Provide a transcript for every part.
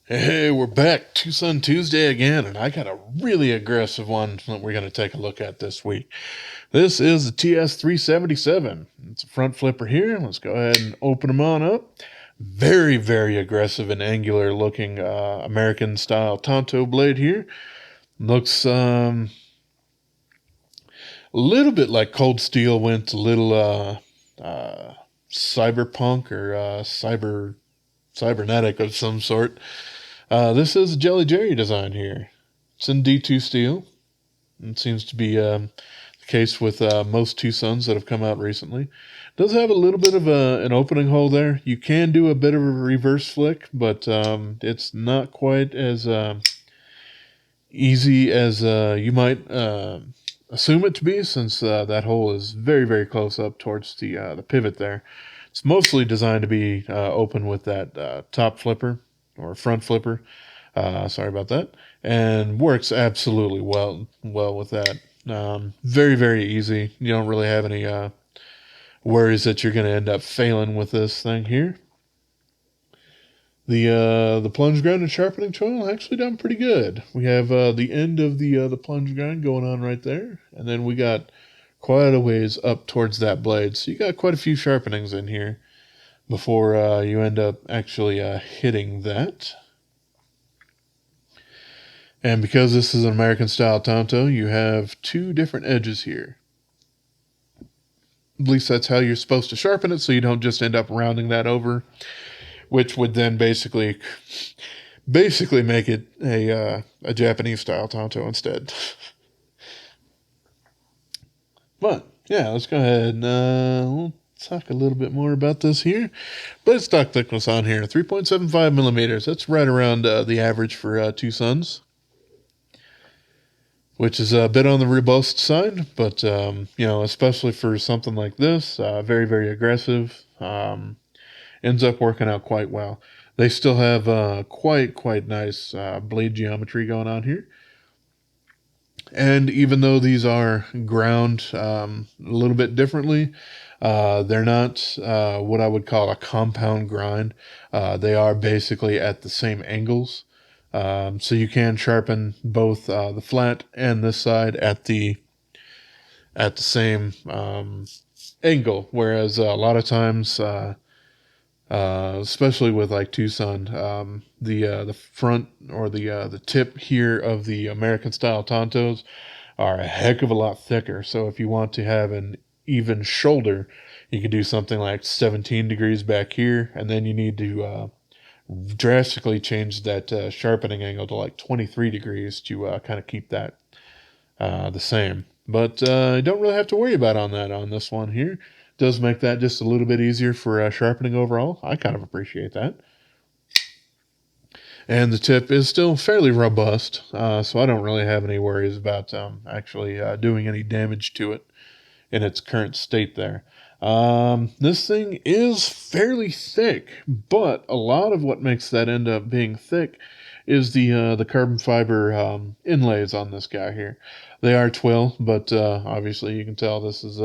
Hey, we're back. TwoSun Tuesday again, and I got a really aggressive one that we're going to take a look at this week. This is the TS377. It's a front flipper here. Let's go ahead and open them on up. Very, very aggressive and angular looking American style tanto blade here. Looks a little bit like Cold Steel went a little cyberpunk or cybernetic of some sort. This is a Jelly Jerry design here. It's in D2 steel. It seems to be the case with most TwoSuns that have come out recently. It does have a little bit of an opening hole there. You can do a bit of a reverse flick, but it's not quite as easy as you might assume it to be, since that hole is very, very close up towards the pivot there. It's mostly designed to be open with that top flipper or front flipper. Sorry about that. And works absolutely well with that. Very, very easy. You don't really have any worries that you're going to end up failing with this thing here. The plunge grind and sharpening choil actually done pretty good. We have the end of the plunge grind going on right there, and then we got quite a ways up towards that blade. So you got quite a few sharpenings in here before you end up actually hitting that. And because this is an American style tanto, you have two different edges here. At least that's how you're supposed to sharpen it, so you don't just end up rounding that over, which would then basically make it a Japanese style tanto instead. But yeah, let's go ahead and we'll talk a little bit more about this here. Blade stock thickness on here, 3.75 millimeters. That's right around the average for TwoSuns, which is a bit on the robust side, but especially for something like this, very, very aggressive, ends up working out quite well. They still have quite nice blade geometry going on here. And even though these are ground a little bit differently, they're not what I would call a compound grind. They are basically at the same angles. So you can sharpen both the flat and this side at the same angle. Whereas a lot of times, especially with like TwoSun, the front or the tip here of the American style tantos are a heck of a lot thicker. So if you want to have an even shoulder, you could do something like 17 degrees back here, and then you need to drastically change that sharpening angle to like 23 degrees to kind of keep that the same. But you don't really have to worry about on this one here. It does make that just a little bit easier for sharpening overall. I kind of appreciate that. And the tip is still fairly robust, so I don't really have any worries about actually doing any damage to it in its current state there. This thing is fairly thick, but a lot of what makes that end up being thick is the carbon fiber inlays on this guy here. They are twill, but obviously you can tell this is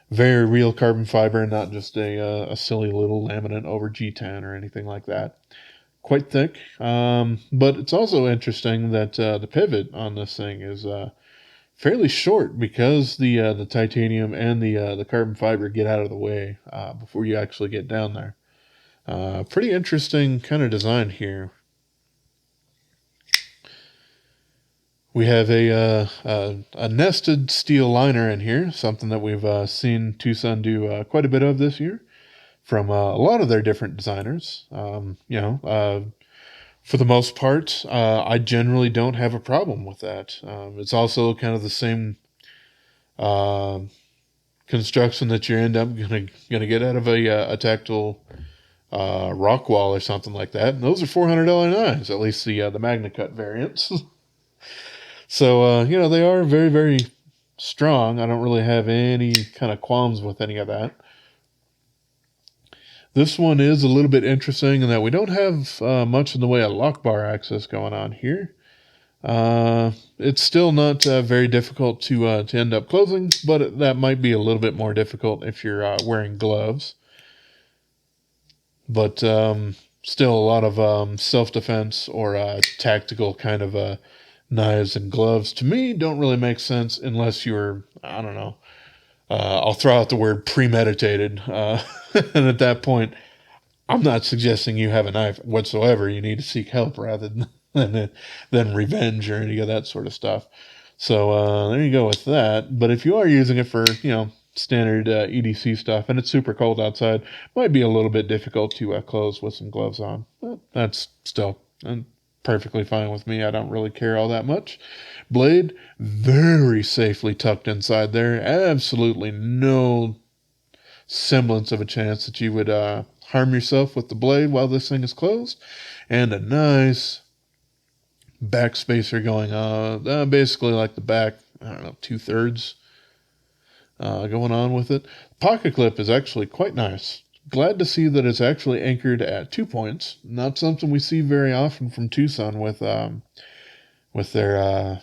very real carbon fiber, and not just a silly little laminate over G10 or anything like that. Quite thick, but it's also interesting that the pivot on this thing is fairly short, because the titanium and the carbon fiber get out of the way before you actually get down there. Pretty interesting kind of design here. We have a nested steel liner in here, something that we've seen TwoSun do quite a bit of this year from a lot of their different designers. For the most part, I generally don't have a problem with that. It's also kind of the same construction that you end up gonna get out of a tactile rock wall or something like that. And those are $400 knives, at least the MagnaCut variants. So they are very, very strong. I don't really have any kind of qualms with any of that. This one is a little bit interesting in that we don't have much in the way of lock bar access going on here. It's still not very difficult to end up closing, but that might be a little bit more difficult if you're wearing gloves. But still a lot of self-defense or tactical kind of knives and gloves to me don't really make sense unless you're, I don't know, I'll throw out the word premeditated. And at that point, I'm not suggesting you have a knife whatsoever. You need to seek help rather than revenge or any of that sort of stuff. So there you go with that. But if you are using it for, standard EDC stuff and it's super cold outside, might be a little bit difficult to close with some gloves on. But that's still perfectly fine with me. I don't really care all that much. Blade, very safely tucked inside there. Absolutely no semblance of a chance that you would harm yourself with the blade while this thing is closed. And a nice back spacer going on, basically like the back, I don't know, 2/3 going on with it. Pocket clip is actually quite nice. Glad to see that it's actually anchored at 2 points. Not something we see very often from TwoSun with their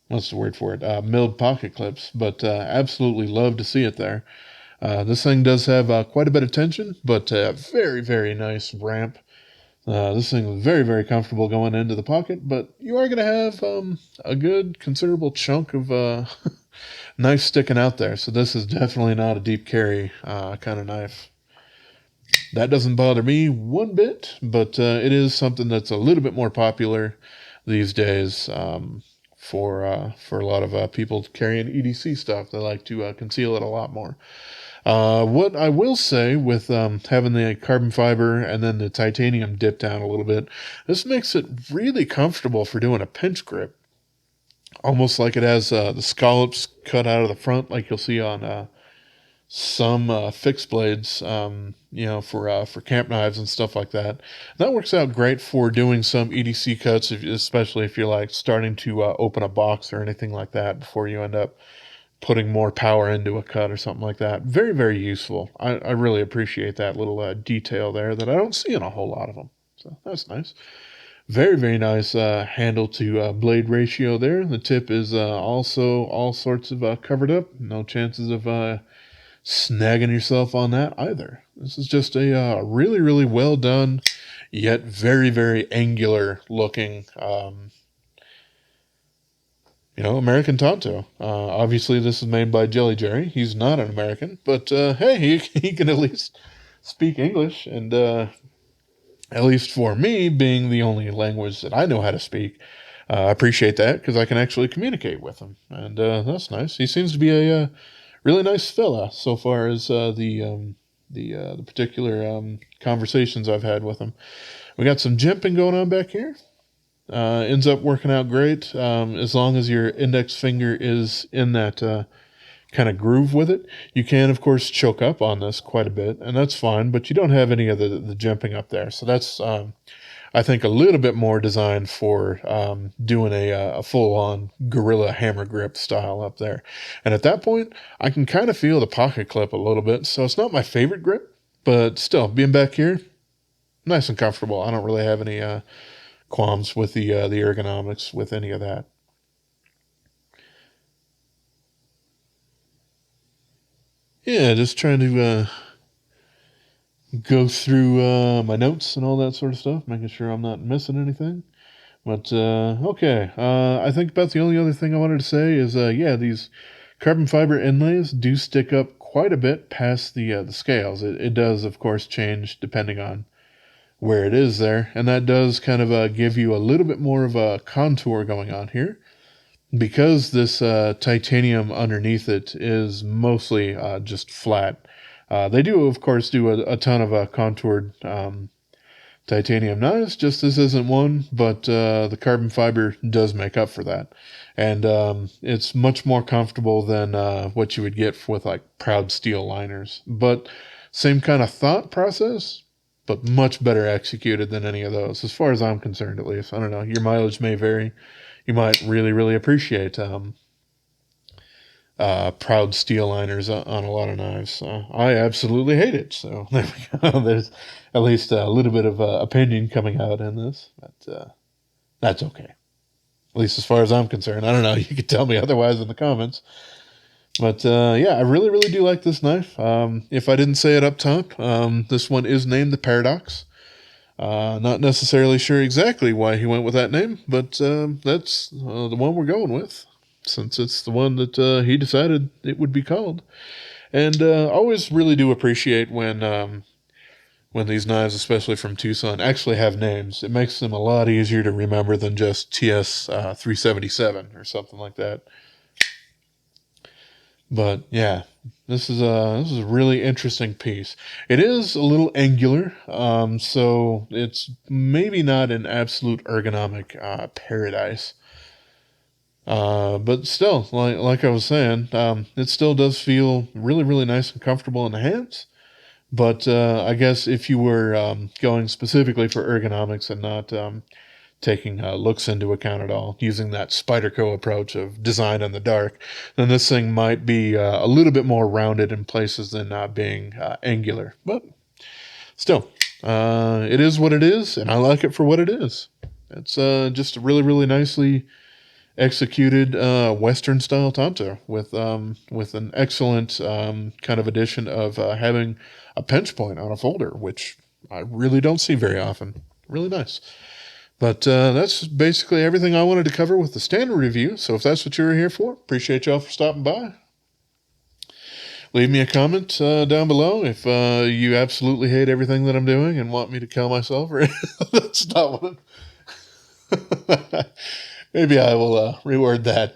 what's the word for it? Milled pocket clips, but absolutely love to see it there. This thing does have quite a bit of tension, but very, very nice ramp. This thing is very, very comfortable going into the pocket, but you are going to have a good, considerable chunk of knife sticking out there. So this is definitely not a deep carry kind of knife. That doesn't bother me one bit, but it is something that's a little bit more popular these days for a lot of people carrying EDC stuff. They like to conceal it a lot more. What I will say with having the carbon fiber and then the titanium dip down a little bit, this makes it really comfortable for doing a pinch grip. Almost like it has the scallops cut out of the front, like you'll see on some fixed blades, for camp knives and stuff like that. That works out great for doing some EDC cuts, especially if you're like starting to open a box or anything like that before you end up putting more power into a cut or something like that. Very, very useful. I really appreciate that little detail there that I don't see in a whole lot of them. So that's nice. Very, very nice handle to blade ratio there. The tip is also all sorts of covered up. No chances of snagging yourself on that either. This is just a really, really well done, yet very, very angular looking American Tanto. Obviously, this is made by Jelly Jerry. He's not an American, but hey, he can at least speak English. And at least for me, being the only language that I know how to speak, I appreciate that because I can actually communicate with him. And that's nice. He seems to be a really nice fella so far as the particular conversations I've had with him. We got some jimping going on back here. Ends up working out great as long as your index finger is in that kind of groove with it. You can, of course, choke up on this quite a bit, and that's fine, but you don't have any of the jumping up there. So that's, I think, a little bit more designed for doing a full-on gorilla hammer grip style up there. And at that point, I can kind of feel the pocket clip a little bit, so it's not my favorite grip, but still, being back here, nice and comfortable. I don't really have any qualms with the ergonomics with any of that. Yeah, just trying to go through my notes and all that sort of stuff, making sure I'm not missing anything. But okay, I think about the only other thing I wanted to say is these carbon fiber inlays do stick up quite a bit past the scales. It does, of course, change depending on where it is there, and that does kind of give you a little bit more of a contour going on here. Because this titanium underneath it is mostly just flat. They do, of course, do a ton of contoured titanium knives, just this isn't one, but the carbon fiber does make up for that. And it's much more comfortable than what you would get with like proud steel liners. But same kind of thought process, but much better executed than any of those, as far as I'm concerned, at least. I don't know. Your mileage may vary. You might really, really appreciate proud steel liners on a lot of knives. I absolutely hate it. So there we go. There's at least a little bit of opinion coming out in this, but that's okay. At least as far as I'm concerned. I don't know. You could tell me otherwise in the comments. But I really, really do like this knife. If I didn't say it up top, this one is named the Paradox. Not necessarily sure exactly why he went with that name, but that's the one we're going with, since it's the one that he decided it would be called. And always really do appreciate when these knives, especially from TwoSun, actually have names. It makes them a lot easier to remember than just TS377 or something like that. But yeah, this is a really interesting piece. It is a little angular, so it's maybe not an absolute ergonomic paradise. But still, like I was saying, it still does feel really, really nice and comfortable in the hands. But I guess if you were going specifically for ergonomics and not taking looks into account at all, using that Spyderco approach of design in the dark, then this thing might be a little bit more rounded in places than being angular. But still, it is what it is, and I like it for what it is. It's just a really, really nicely executed Western style tanto with an excellent kind of addition of having a pinch point on a folder, which I really don't see very often. Really nice. But that's basically everything I wanted to cover with the standard review. So if that's what you were here for, appreciate y'all for stopping by. Leave me a comment down below if you absolutely hate everything that I'm doing and want me to kill myself. Or that's not what I'm... Maybe I will reword that.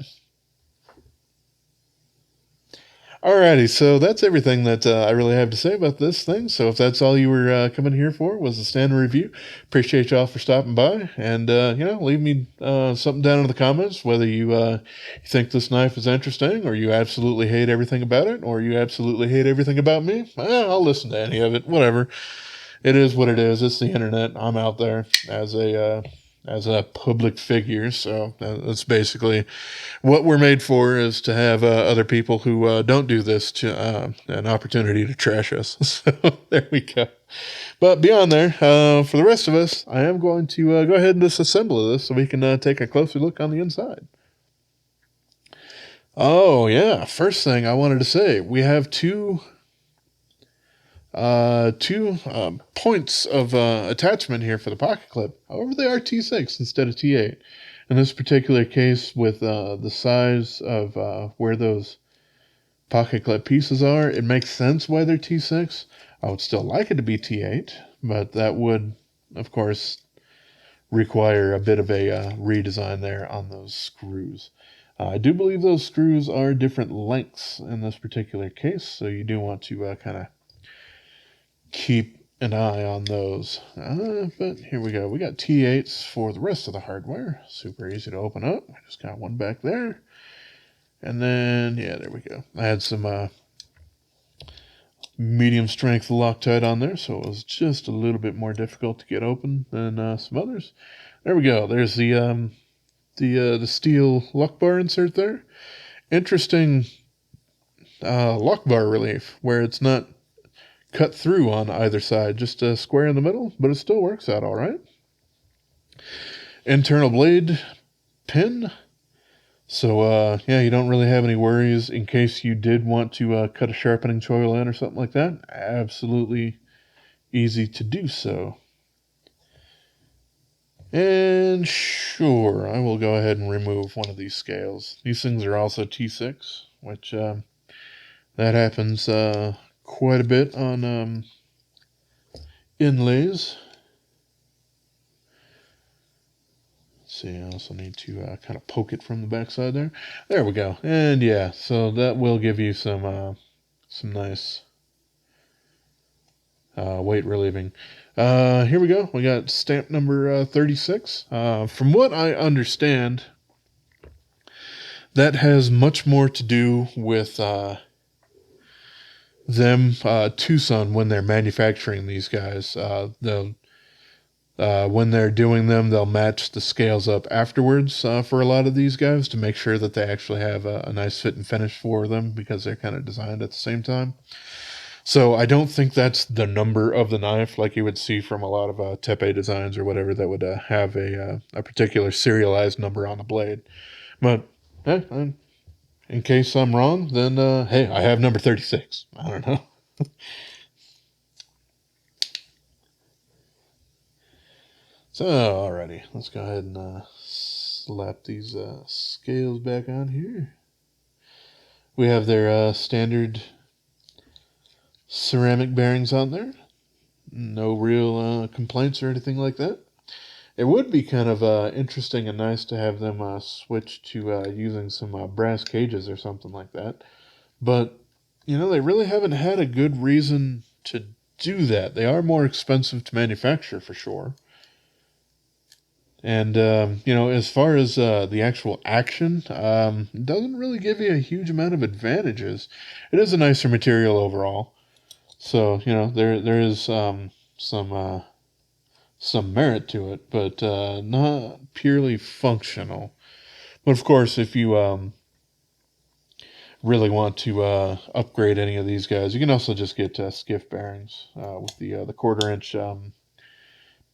Alrighty, so that's everything that I really have to say about this thing. So if that's all you were coming here for was the standard review, appreciate y'all for stopping by. And, leave me something down in the comments, whether you think this knife is interesting, or you absolutely hate everything about it, or you absolutely hate everything about me. I'll listen to any of it, whatever. It is what it is. It's the internet. I'm out there as a public figure, so that's basically what we're made for, is to have other people who don't do this to an opportunity to trash us. So there we go. But beyond there, for the rest of us, I am going to go ahead and disassemble this so we can take a closer look on the inside. Oh yeah, first thing I wanted to say, we have two points of attachment here for the pocket clip. However, they are T6 instead of T8. In this particular case, with the size of where those pocket clip pieces are, it makes sense why they're T6. I would still like it to be T8, but that would, of course, require a bit of a redesign there on those screws. I do believe those screws are different lengths in this particular case, so you do want to kind of keep an eye on those. But here we go. We got T8s for the rest of the hardware. Super easy to open up. I just got one back there. And then, yeah, there we go. I had some medium strength Loctite on there, so it was just a little bit more difficult to get open than some others. There we go. There's the steel lock bar insert there. Interesting lock bar relief, where it's not cut through on either side, just a square in the middle, but it still works out all right. Internal blade pin. So, yeah, you don't really have any worries in case you did want to cut a sharpening choil in or something like that. Absolutely easy to do so. And sure, I will go ahead and remove one of these scales. These things are also T6, which that happens quite a bit on inlays. Let's see, I also need to kind of poke it from the backside there. There we go. And yeah, so that will give you some nice weight relieving. Here we go. We got stamp number 36. From what I understand, that has much more to do with them, TwoSun, when they're manufacturing these guys. When they're doing them, they'll match the scales up afterwards for a lot of these guys to make sure that they actually have a nice fit and finish for them, because they're kind of designed at the same time. So I don't think that's the number of the knife like you would see from a lot of tepe designs or whatever that would have a particular serialized number on the blade. But in case I'm wrong, then hey, I have number 36. I don't know. So, alrighty, let's go ahead and slap these scales back on here. We have their standard ceramic bearings on there. No real complaints or anything like that. It would be kind of interesting and nice to have them switch to using some brass cages or something like that. But, you know, they really haven't had a good reason to do that. They are more expensive to manufacture for sure. And, you know, as far as the actual action, it doesn't really give you a huge amount of advantages. It is a nicer material overall. So, you know, there is some merit to it, but not purely functional. But of course, if you really want to upgrade any of these guys, you can also just get skiff bearings with the 1/4 inch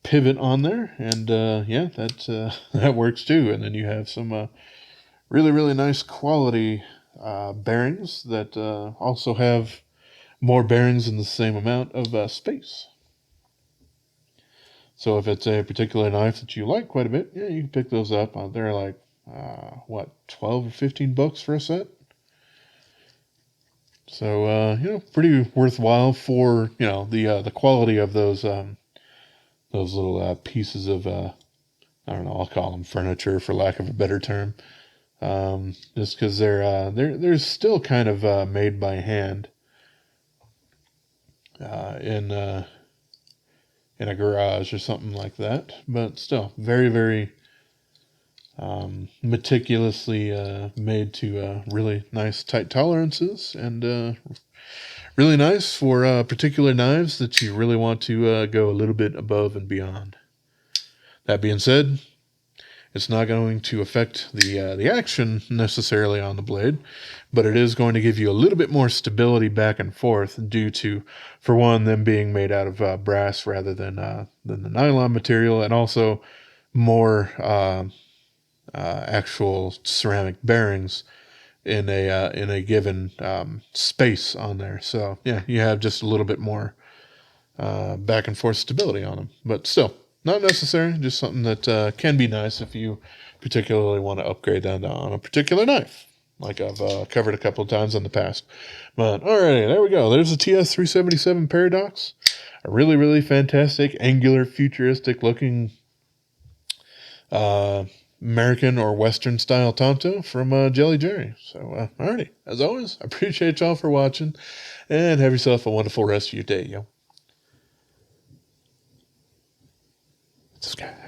pivot on there, and yeah, that that works too. And then you have some really nice quality bearings that also have more bearings in the same amount of space. So if it's a particular knife that you like quite a bit, yeah, you can pick those up. They're like what, 12 or 15 bucks for a set. So you know, pretty worthwhile for, you know, the quality of those little pieces of I don't know, I'll call them furniture for lack of a better term. Just because they're still kind of made by hand in a garage or something like that, but still very meticulously made to really nice tight tolerances, and really nice for particular knives that you really want to go a little bit above and beyond. That being said, it's not going to affect the action necessarily on the blade, but it is going to give you a little bit more stability back and forth due to, for one, them being made out of brass rather than the nylon material, and also more actual ceramic bearings in a given space on there. So yeah, you have just a little bit more back and forth stability on them, but still not necessary. Just something that can be nice if you particularly want to upgrade that on a particular knife, like I've covered a couple of times in the past. But alrighty, there we go. There's the TS377 Paradox, a really fantastic, angular, futuristic looking American or Western style tanto from Jelly Jerry. So alrighty, as always, I appreciate y'all for watching, and have yourself a wonderful rest of your day, yo. Subscribe.